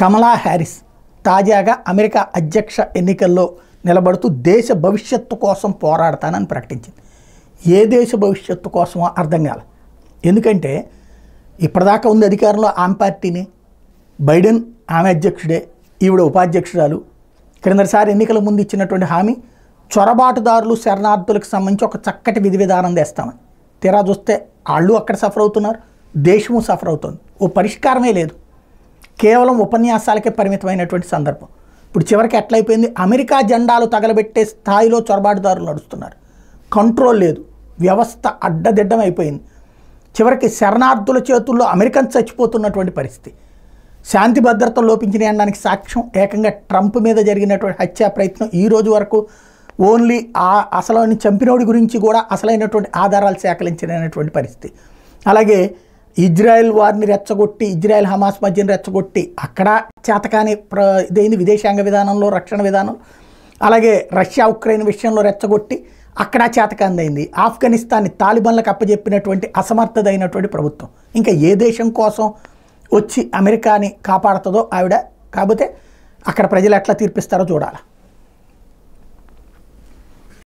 కమలా Harris తాజాగా America అధ్యక్ష ఎన్నికల్లో నిలబడుతూ దేశ భవిష్యత్తు కోసం పోరాడతానని ప్రకటించింది. ఏ దేశ భవిష్యత్తు కోసమో అర్థం కాల. ఎందుకంటే ఇప్పటిదాకా ఉంది అధికారంలో ఆమె పార్టీని, బైడెన్ ఆమె అధ్యక్షుడే, ఈవిడ ఉపాధ్యక్షురాలు. క్రిందసారి ఎన్నికల ముందు ఇచ్చినటువంటి హామీ చొరబాటుదారులు శరణార్థులకు సంబంధించి ఒక చక్కటి విధి విధానం తెస్తామని. తీరా చూస్తే వాళ్ళు అక్కడ సఫర్ అవుతున్నారు, దేశము సఫర్ అవుతుంది. ఓ పరిష్కారమే లేదు, కేవలం ఉపన్యాసాలకే పరిమితమైనటువంటి సందర్భం. ఇప్పుడు చివరికి ఎట్లయిపోయింది, అమెరికా జెండాలు తగలబెట్టే స్థాయిలో చొరబాటుదారులు నడుస్తున్నారు. కంట్రోల్ లేదు, వ్యవస్థ అడ్డదిడ్డం అయిపోయింది. చివరికి శరణార్థుల చేతుల్లో అమెరికన్ చచ్చిపోతున్నటువంటి పరిస్థితి. శాంతి భద్రతలు లోపించిన అనడానికి సాక్ష్యం ఏకంగా ట్రంప్ మీద జరిగినటువంటి హత్యా ప్రయత్నం. ఈ రోజు వరకు ఓన్లీ అసలు చంపినోడి గురించి కూడా అసలైనటువంటి ఆధారాలు సేకరించినటువంటి పరిస్థితి. అలాగే ఇజ్రాయెల్ వారిని రెచ్చగొట్టి, ఇజ్రాయెల్ హమాస్ మధ్యన రెచ్చగొట్టి అక్కడ చేతకాని ఇదైంది విదేశాంగ విధానంలో, రక్షణ విధానం. అలాగే రష్యా ఉక్రెయిన్ విషయంలో రెచ్చగొట్టి అక్కడ చేతకాందైంది. ఆఫ్ఘనిస్తాన్ని తాలిబాన్లకు అప్పజెప్పినటువంటి అసమర్థదైనటువంటి ప్రభుత్వం. ఇంకా ఏ దేశం కోసం వచ్చి అమెరికాని కాపాడుతుందో ఆవిడ. కాకపోతే అక్కడ ప్రజలు ఎట్లా తీర్పిస్తారో చూడాలి.